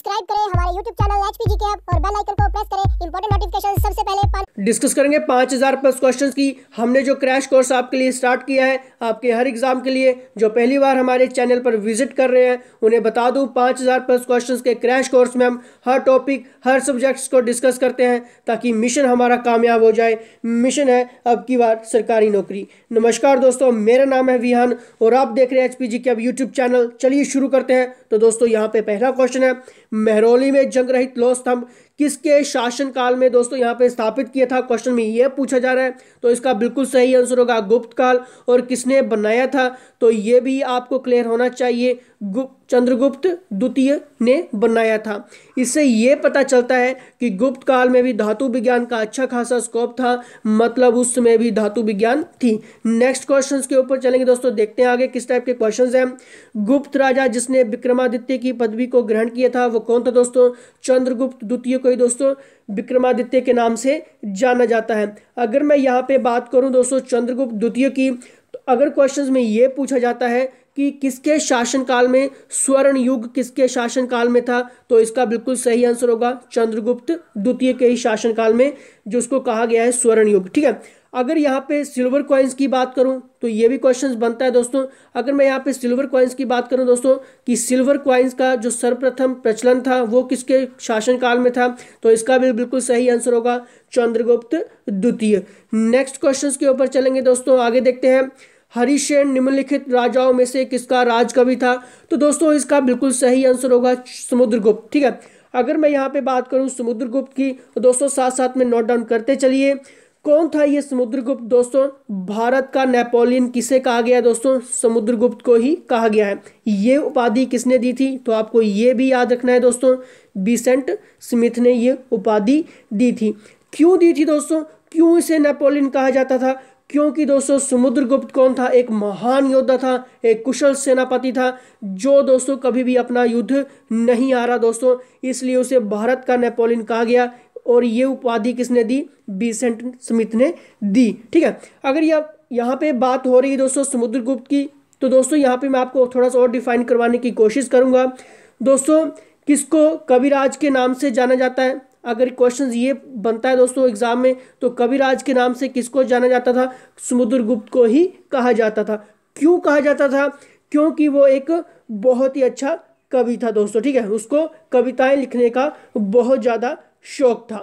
Subscribe करें हमारे YouTube channel HPG के और बेल आइकन को प्रेस करें इंपॉर्टेंट नोटिफिकेशन सबसे पहले पाने। डिस्कस करेंगे 5000 प्लस क्वेश्चंस की। हमने जो क्रैश कोर्स आपके लिए स्टार्ट किया है आपके हर एग्जाम के लिए, जो पहली बार हमारे चैनल पर विजिट कर रहे हैं उन्हें बता दूं 5000 प्लस क्वेश्चंस के क्रैश कोर्स में हम हर टॉपिक हर सब्जेक्ट्स को डिस्कस करते हैं ताकि मिशन हमारा कामयाब हो जाए। मिशन है अब की बार सरकारी नौकरी। नमस्कार दोस्तों, मेरा नाम है विहान और आप देख रहे हैं HPG के अब यूट्यूब चैनल। चलिए शुरू करते हैं। तो दोस्तों यहाँ पे पहला क्वेश्चन है, महरौली में जंग रहित लौह स्तंभ किसके शासनकाल में दोस्तों यहाँ पे स्थापित किया था। क्वेश्चन में ये पूछा जा रहा है, तो इसका बिल्कुल सही आंसर होगा गुप्त काल। और किसने बनाया था, तो ये भी आपको क्लियर होना चाहिए, चंद्रगुप्त द्वितीय ने बनाया था। इससे ये पता चलता है कि गुप्त काल में भी धातु विज्ञान का अच्छा खासा स्कोप था, मतलब उस समय भी धातु विज्ञान थी। नेक्स्ट क्वेश्चंस के ऊपर चलेंगे दोस्तों, देखते हैं आगे किस टाइप के क्वेश्चंस हैं। गुप्त राजा जिसने विक्रमादित्य की पदवी को ग्रहण किया था वो कौन था दोस्तों, चंद्रगुप्त द्वितीय को ही दोस्तों विक्रमादित्य के नाम से जाना जाता है। अगर मैं यहाँ पे बात करूँ दोस्तों चंद्रगुप्त द्वितीय की, तो अगर क्वेश्चंस में ये पूछा जाता है कि किसके शासनकाल में स्वर्ण युग किसके शासनकाल में था, तो इसका बिल्कुल सही आंसर होगा चंद्रगुप्त द्वितीय के ही शासनकाल में, जो उसको कहा गया है स्वर्ण युग। ठीक है। अगर यहाँ पे सिल्वर कॉइन्स की बात करूँ तो ये भी क्वेश्चंस बनता है दोस्तों। अगर मैं यहाँ पे सिल्वर कॉइन्स की बात करूँ दोस्तों कि सिल्वर कॉइन्स का जो सर्वप्रथम प्रचलन था वो किसके शासनकाल में था, तो इसका भी बिल्कुल सही आंसर होगा चंद्रगुप्त द्वितीय। नेक्स्ट क्वेश्चंस के ऊपर चलेंगे दोस्तों, आगे देखते हैं। हरिसेन निम्नलिखित राजाओं में से किसका राजकवि था, तो दोस्तों इसका बिल्कुल सही आंसर होगा समुद्रगुप्त। ठीक है। अगर मैं यहाँ पे बात करूँ समुद्रगुप्त की, तो दोस्तों साथ साथ में नोट डाउन करते चलिए। कौन था ये समुद्रगुप्त दोस्तों, भारत का नेपोलियन किसे कहा गया है दोस्तों, समुद्रगुप्त को ही कहा गया है। ये उपाधि किसने दी थी, तो आपको ये भी याद रखना है दोस्तों, बिसेंट स्मिथ ने ये उपाधि दी थी। क्यों दी थी दोस्तों, क्यों इसे नेपोलियन कहा जाता था, क्योंकि दोस्तों समुद्रगुप्त कौन था, एक महान योद्धा था, एक कुशल सेनापति था, जो दोस्तों कभी भी अपना युद्ध नहीं हारा दोस्तों, इसलिए उसे भारत का नेपोलियन कहा गया। और ये उपाधि किसने दी, बिसेंट स्मिथ ने दी। ठीक है। अगर यहाँ पे बात हो रही है दोस्तों समुद्रगुप्त की, तो दोस्तों यहाँ पे मैं आपको थोड़ा सा और डिफाइन करवाने की कोशिश करूंगा। दोस्तों किसको कविराज के नाम से जाना जाता है, अगर क्वेश्चन ये बनता है दोस्तों एग्जाम में, तो कविराज के नाम से किसको जाना जाता था, समुद्रगुप्त को ही कहा जाता था। क्यों कहा जाता था, क्योंकि वो एक बहुत ही अच्छा कवि था दोस्तों। ठीक है। उसको कविताएं लिखने का बहुत ज़्यादा शौक था।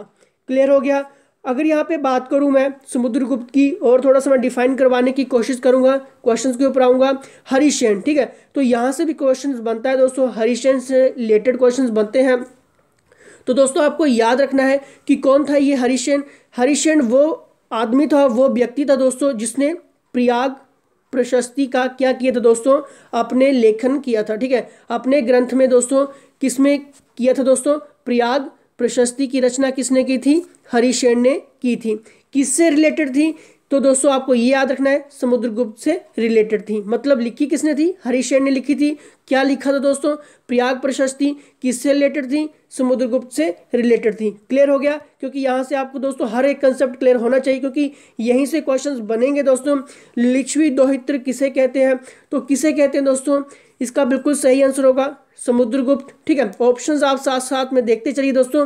क्लियर हो गया। अगर यहाँ पे बात करूँ मैं समुद्रगुप्त की और थोड़ा सा मैं डिफाइन करवाने की कोशिश करूँगा, क्वेश्चंस के ऊपर आऊँगा। हरिसेन, ठीक है, तो यहाँ से भी क्वेश्चंस बनता है दोस्तों, हरिसेन से रिलेटेड क्वेश्चंस बनते हैं। तो दोस्तों आपको याद रखना है कि कौन था ये हरिसेन। हरिसेन वो आदमी था, वो व्यक्ति था दोस्तों जिसने प्रयाग प्रशस्ति का क्या किया था दोस्तों, अपने लेखन किया था। ठीक है। अपने ग्रंथ में दोस्तों किसमें किया था दोस्तों, प्रयाग प्रशस्ति की रचना किसने की थी, हरिसेन ने की थी। किससे रिलेटेड थी, तो दोस्तों आपको ये याद रखना है समुद्रगुप्त से रिलेटेड थी। मतलब लिखी किसने थी, हरिसेन ने लिखी थी। क्या लिखा था दोस्तों, प्रयाग प्रशस्ति। किससे रिलेटेड थी, समुद्रगुप्त से रिलेटेड थी। क्लियर हो गया। क्योंकि यहाँ से आपको दोस्तों हर एक कंसेप्ट क्लियर होना चाहिए, क्योंकि यहीं से क्वेश्चंस बनेंगे दोस्तों। लिच्छवी दोहित्र किसे कहते हैं, तो किसे कहते हैं दोस्तों, इसका बिल्कुल सही आंसर होगा समुद्रगुप्त। ठीक है। ऑप्शंस आप साथ साथ में देखते चलिए दोस्तों।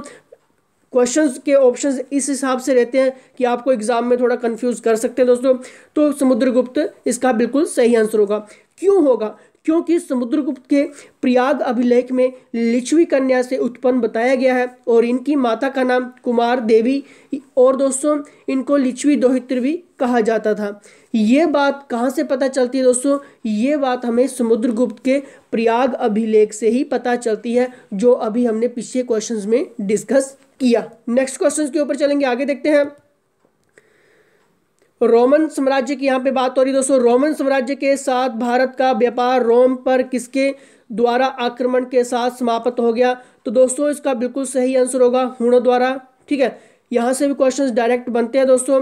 क्वेश्चंस के ऑप्शंस इस हिसाब से रहते हैं कि आपको एग्जाम में थोड़ा कंफ्यूज कर सकते हैं दोस्तों। तो समुद्रगुप्त इसका बिल्कुल सही आंसर होगा। क्यों होगा, क्योंकि समुद्रगुप्त के प्रयाग अभिलेख में लिच्छवी कन्या से उत्पन्न बताया गया है और इनकी माता का नाम कुमार देवी, और दोस्तों इनको लिच्छवी दोहित्र भी कहा जाता था। ये बात कहाँ से पता चलती है दोस्तों, ये बात हमें समुद्रगुप्त के प्रयाग अभिलेख से ही पता चलती है, जो अभी हमने पिछले क्वेश्चंस में डिस्कस किया। नेक्स्ट क्वेश्चंस के ऊपर चलेंगे, आगे देखते हैं। रोमन साम्राज्य की यहाँ पे बात हो रही दोस्तों। रोमन साम्राज्य के साथ भारत का व्यापार रोम पर किसके द्वारा आक्रमण के साथ समाप्त हो गया, तो दोस्तों इसका बिल्कुल सही आंसर होगा हुणों द्वारा। ठीक है। यहाँ से भी क्वेश्चंस डायरेक्ट बनते हैं दोस्तों।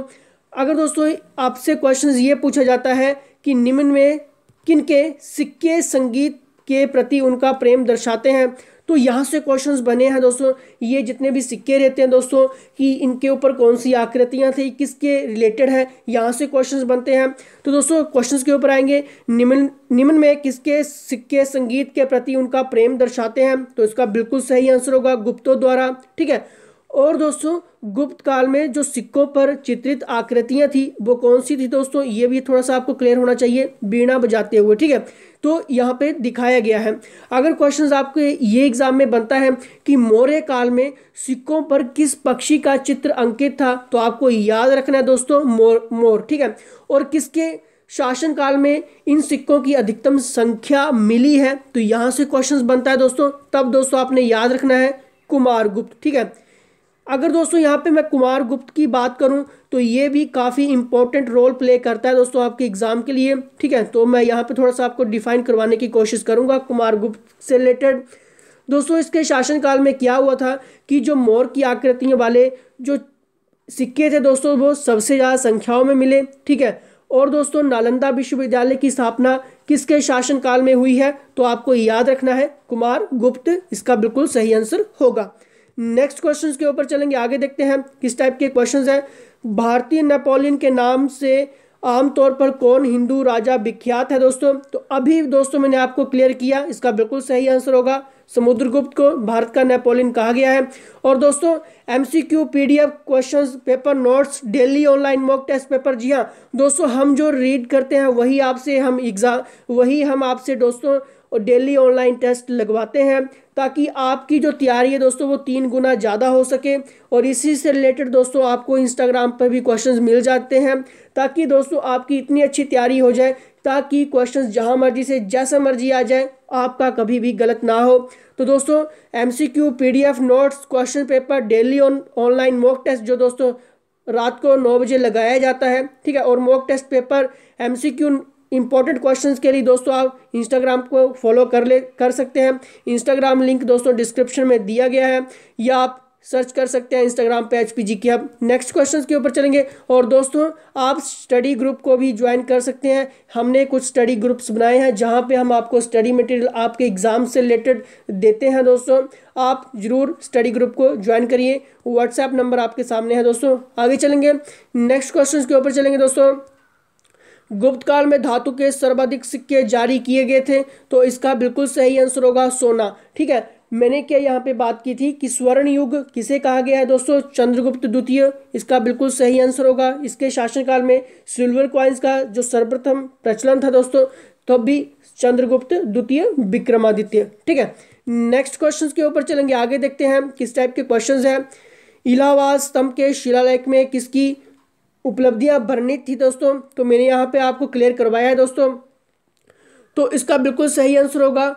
अगर दोस्तों आपसे क्वेश्चंस ये पूछा जाता है कि निम्न में किनके सिक्के संगीत के प्रति उनका प्रेम दर्शाते हैं, तो यहाँ से क्वेश्चंस बने हैं दोस्तों। ये जितने भी सिक्के रहते हैं दोस्तों कि इनके ऊपर कौन सी आकृतियाँ थी, किसके रिलेटेड है, यहाँ से क्वेश्चंस बनते हैं। तो दोस्तों क्वेश्चंस के ऊपर आएंगे, निम्न में किसके सिक्के संगीत के प्रति उनका प्रेम दर्शाते हैं? तो इसका बिल्कुल सही आंसर होगा गुप्तों द्वारा। ठीक है, और दोस्तों गुप्त काल में जो सिक्कों पर चित्रित आकृतियां थी वो कौन सी थी दोस्तों, ये भी थोड़ा सा आपको क्लियर होना चाहिए, बीणा बजाते हुए। ठीक है, तो यहाँ पे दिखाया गया है। अगर क्वेश्चंस आपके ये एग्जाम में बनता है कि मौर्य काल में सिक्कों पर किस पक्षी का चित्र अंकित था, तो आपको याद रखना है दोस्तों मोर। ठीक है, और किसके शासन काल में इन सिक्कों की अधिकतम संख्या मिली है, तो यहाँ से क्वेश्चंस बनता है दोस्तों। तब दोस्तों आपने याद रखना है कुमारगुप्त। ठीक है, अगर दोस्तों यहाँ पे मैं कुमारगुप्त की बात करूँ तो ये भी काफ़ी इंपॉर्टेंट रोल प्ले करता है दोस्तों आपके एग्जाम के लिए। ठीक है, तो मैं यहाँ पे थोड़ा सा आपको डिफाइन करवाने की कोशिश करूँगा कुमारगुप्त से रिलेटेड। दोस्तों इसके शासनकाल में क्या हुआ था कि जो मोर की आकृतियों वाले जो सिक्के थे दोस्तों वो सबसे ज़्यादा संख्याओं में मिले। ठीक है, और दोस्तों नालंदा विश्वविद्यालय की स्थापना किसके शासनकाल में हुई है, तो आपको याद रखना है कुमारगुप्त, इसका बिल्कुल सही आंसर होगा। नेक्स्ट क्वेश्चंस के ऊपर चलेंगे, आगे देखते हैं किस टाइप के क्वेश्चंस हैं। भारतीय नेपोलियन के नाम से आमतौर पर कौन हिंदू राजा विख्यात है दोस्तों, तो अभी दोस्तों मैंने आपको क्लियर किया, इसका बिल्कुल सही आंसर होगा समुद्रगुप्त को भारत का नेपोलियन कहा गया है। और दोस्तों MCQ PDF questions paper notes daily online mock test paper, जी हाँ दोस्तों हम जो रीड करते हैं वही हम आपसे दोस्तों डेली ऑनलाइन टेस्ट लगवाते हैं, ताकि आपकी जो तैयारी है दोस्तों वो 3 गुना ज़्यादा हो सके। और इसी से रिलेटेड दोस्तों आपको इंस्टाग्राम पर भी क्वेश्चंस मिल जाते हैं, ताकि दोस्तों आपकी इतनी अच्छी तैयारी हो जाए ताकि क्वेश्चंस जहां मर्जी से जैसा मर्जी आ जाए, आपका कभी भी गलत ना हो। तो दोस्तों MCQ PDF notes question paper daily online mock test जो दोस्तों रात को 9 बजे लगाया जाता है। ठीक है, और mock test paper MCQ important questions के लिए दोस्तों आप इंस्टाग्राम को फॉलो कर सकते हैं। इंस्टाग्राम लिंक दोस्तों डिस्क्रिप्शन में दिया गया है, या आप सर्च कर सकते हैं इंस्टाग्राम पे HPG की। अब नेक्स्ट क्वेश्चंस के ऊपर चलेंगे, और दोस्तों आप स्टडी ग्रुप को भी ज्वाइन कर सकते हैं। हमने कुछ स्टडी ग्रुप्स बनाए हैं जहां पे हम आपको स्टडी मटेरियल आपके एग्जाम से रिलेटेड देते हैं दोस्तों, आप जरूर स्टडी ग्रुप को ज्वाइन करिए। व्हाट्सएप नंबर आपके सामने है दोस्तों। आगे चलेंगे, नेक्स्ट क्वेश्चन के ऊपर चलेंगे दोस्तों। गुप्त काल में धातु के सर्वाधिक सिक्के जारी किए गए थे, तो इसका बिल्कुल सही आंसर होगा सोना। ठीक है, मैंने क्या यहाँ पे बात की थी कि स्वर्ण युग किसे कहा गया है दोस्तों, चंद्रगुप्त द्वितीय, इसका बिल्कुल सही आंसर होगा। इसके शासनकाल में सिल्वर कॉइन्स का जो सर्वप्रथम प्रचलन था दोस्तों, तो भी चंद्रगुप्त द्वितीय विक्रमादित्य। ठीक है, नेक्स्ट क्वेश्चन के ऊपर चलेंगे, आगे देखते हैं किस टाइप के क्वेश्चन है। इलाहाबाद स्तंभ के शिलालेख में किसकी उपलब्धियां वर्णित थी दोस्तों, तो मैंने यहाँ पे आपको क्लियर करवाया है दोस्तों। तो इसका बिल्कुल सही आंसर होगा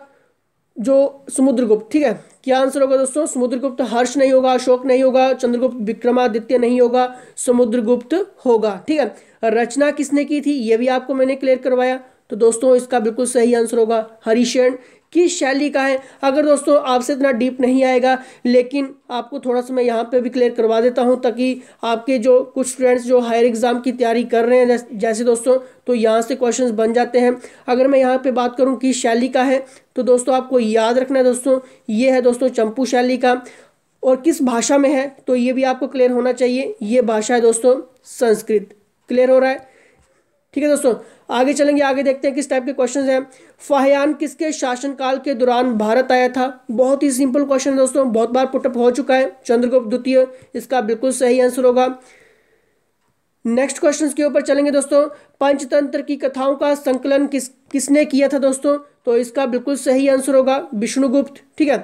जो समुद्रगुप्त। ठीक है, क्या आंसर होगा दोस्तों, समुद्रगुप्त। हर्ष नहीं होगा, अशोक नहीं होगा, चंद्रगुप्त विक्रमादित्य नहीं होगा, समुद्रगुप्त होगा। ठीक है, रचना किसने की थी ये भी आपको मैंने क्लियर करवाया, तो दोस्तों इसका बिल्कुल सही आंसर होगा हरिशेन। किस शैली का है, अगर दोस्तों आपसे इतना डीप नहीं आएगा, लेकिन आपको थोड़ा सा मैं यहाँ पे भी क्लियर करवा देता हूँ, ताकि आपके जो कुछ स्टूडेंट्स जो हायर एग्जाम की तैयारी कर रहे हैं जैसे दोस्तों, तो यहाँ से क्वेश्चंस बन जाते हैं। अगर मैं यहाँ पे बात करूँ किस शैली का है, तो दोस्तों आपको याद रखना है दोस्तों, ये है दोस्तों चंपू शैली का। और किस भाषा में है, तो ये भी आपको क्लियर होना चाहिए, ये भाषा है दोस्तों संस्कृत। क्लियर हो रहा है? ठीक है दोस्तों, आगे चलेंगे, आगे देखते हैं किस टाइप के क्वेश्चंस हैं। फाहियान किसके शासनकाल के दौरान भारत आया था, बहुत ही सिंपल क्वेश्चन है दोस्तों, बहुत बार पुटअप हो चुका है, चंद्रगुप्त द्वितीय, इसका बिल्कुल सही आंसर होगा। नेक्स्ट क्वेश्चंस के ऊपर चलेंगे दोस्तों। पंचतंत्र की कथाओं का संकलन किसने किया था दोस्तों, तो इसका बिल्कुल सही आंसर होगा विष्णुगुप्त। ठीक है,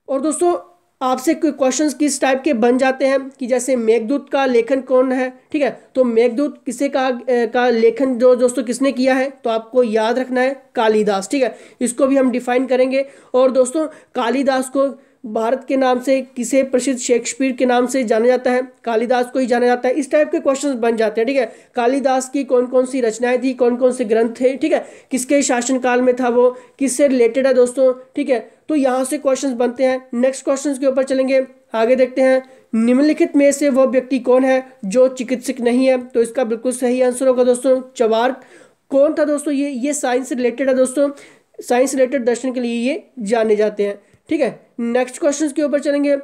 और दोस्तों आपसे क्वेश्चंस किस टाइप के बन जाते हैं कि जैसे मेघदूत का लेखन कौन है। ठीक है, तो मेघदूत किसे का लेखन जो दोस्तों किसने किया है, तो आपको याद रखना है कालिदास। ठीक है, इसको भी हम डिफाइन करेंगे। और दोस्तों कालिदास को भारत के नाम से किसे प्रसिद्ध शेक्सपियर के नाम से जाना जाता है, कालिदास को ही जाना जाता है। इस टाइप के क्वेश्चंस बन जाते हैं। ठीक है, कालिदास की कौन कौन सी रचनाएं थी, कौन कौन से ग्रंथ थे, ठीक है, किसके शासनकाल में था वो, किससे रिलेटेड है दोस्तों। ठीक है, तो यहाँ से क्वेश्चंस बनते हैं। नेक्स्ट क्वेश्चंस के ऊपर चलेंगे, आगे देखते हैं। निम्नलिखित में से वह व्यक्ति कौन है जो चिकित्सक नहीं है, तो इसका बिल्कुल सही आंसर होगा दोस्तों चबार्क। कौन था दोस्तों, ये साइंस से रिलेटेड है दोस्तों, साइंस रिलेटेड दर्शन के लिए ये जाने जाते हैं। ठीक है, नेक्स्ट क्वेश्चन के ऊपर चलेंगे।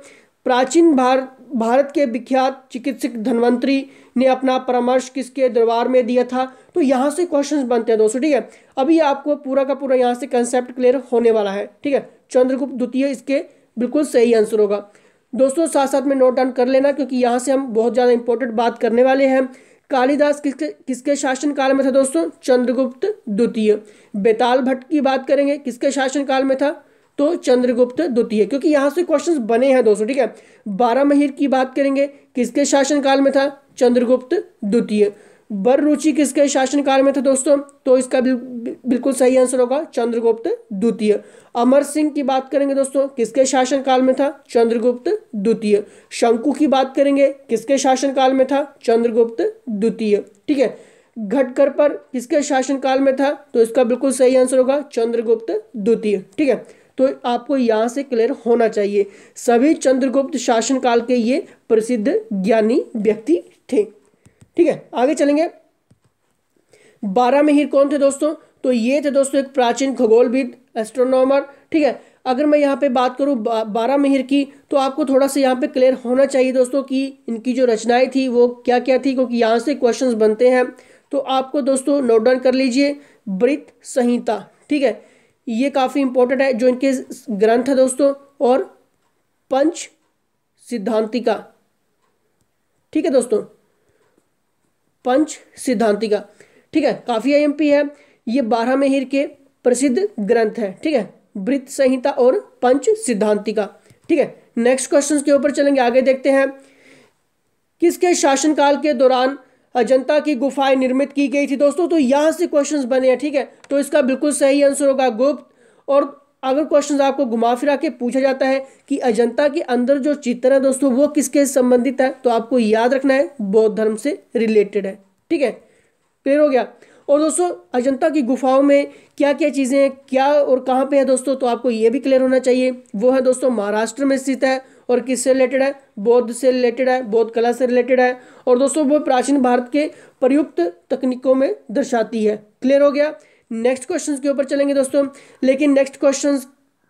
प्राचीन भारत के विख्यात चिकित्सक धन्वंतरी ने अपना परामर्श किसके दरबार में दिया था? तो यहाँ से क्वेश्चंस बनते हैं दोस्तों। ठीक है, अभी आपको पूरा का पूरा यहाँ से कंसेप्ट क्लियर होने वाला है। ठीक है, चंद्रगुप्त द्वितीय इसके बिल्कुल सही आंसर होगा दोस्तों। साथ साथ में नोट डाउन कर लेना, क्योंकि यहाँ से हम बहुत ज़्यादा इंपॉर्टेंट बात करने वाले हैं। कालिदास किसके शासन काल में था दोस्तों? चंद्रगुप्त द्वितीय। बेताल भट्ट की बात करेंगे, किसके शासन काल में था? तो चंद्रगुप्त द्वितीय, क्योंकि यहाँ से क्वेश्चंस बने हैं दोस्तों। ठीक है, बारामहीर की बात करेंगे, किसके शासन काल में था? चंद्रगुप्त द्वितीय। बररुचि किसके शासन काल में था दोस्तों? तो इसका बिल्कुल सही आंसर होगा चंद्रगुप्त द्वितीय। अमर सिंह की बात करेंगे दोस्तों, किसके शासन काल में था? चंद्रगुप्त द्वितीय। शंकु की बात करेंगे, किसके शासन काल में था? चंद्रगुप्त द्वितीय। ठीक है, घटकर पर किसके शासन काल में था? तो इसका बिल्कुल सही आंसर होगा चंद्रगुप्त द्वितीय। ठीक है, तो आपको यहाँ से क्लियर होना चाहिए, सभी चंद्रगुप्त शासन काल के ये प्रसिद्ध ज्ञानी व्यक्ति थे। ठीक है, आगे चलेंगे। बारामहीर कौन थे दोस्तों? तो ये थे दोस्तों एक प्राचीन खगोलविद, एस्ट्रोनॉमर। ठीक है, अगर मैं यहाँ पे बात करूँ बारामहीर की, तो आपको थोड़ा सा यहाँ पे क्लियर होना चाहिए दोस्तों कि इनकी जो रचनाएं थी वो क्या क्या थी, क्योंकि यहाँ से क्वेश्चंस बनते हैं। तो आपको दोस्तों नोट डाउन कर लीजिए, बृहत संहिता। ठीक है, ये काफ़ी इंपॉर्टेंट है जो इनके ग्रंथ है दोस्तों, और पंच सिद्धांतिका। ठीक है दोस्तों, पंच सिद्धांतिका। ठीक है, काफ़ी आईएमपी है। ये बारामहीर के प्रसिद्ध ग्रंथ है। ठीक है, बृहत संहिता और पंच सिद्धांतिका। ठीक है, नेक्स्ट क्वेश्चन के ऊपर चलेंगे, आगे देखते हैं। किसके शासनकाल के दौरान अजंता की गुफाएं निर्मित की गई थी दोस्तों? तो यहां से क्वेश्चंस बने हैं। ठीक है, तो इसका बिल्कुल सही आंसर होगा गुप्त। और अगर क्वेश्चंस आपको घुमा फिरा के पूछा जाता है कि अजंता के अंदर जो चित्र है दोस्तों वो किसके संबंधित है, तो आपको याद रखना है बौद्ध धर्म से रिलेटेड है। ठीक है, क्लियर हो गया। और दोस्तों अजंता की गुफाओं में क्या क्या चीज़ें हैं, क्या और कहाँ पे है दोस्तों, तो आपको ये भी क्लियर होना चाहिए। वो है दोस्तों महाराष्ट्र में स्थित है, और किससे रिलेटेड है? बौद्ध से रिलेटेड है, बौद्ध कला से रिलेटेड है। और दोस्तों वो प्राचीन भारत के प्रयुक्त तकनीकों में दर्शाती है। क्लियर हो गया। नेक्स्ट क्वेश्चन के ऊपर चलेंगे दोस्तों, लेकिन नेक्स्ट क्वेश्चन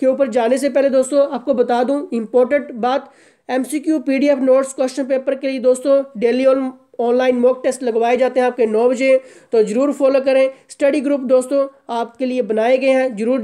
के ऊपर जाने से पहले दोस्तों आपको बता दूं इंपॉर्टेंट बात, MCQ PDF notes question paper के लिए दोस्तों डेली ऑनलाइन मॉक टेस्ट लगवाए जाते हैं आपके 9 बजे, तो जरूर फॉलो करें। स्टडी ग्रुप दोस्तों आपके लिए बनाए गए हैं, जरूर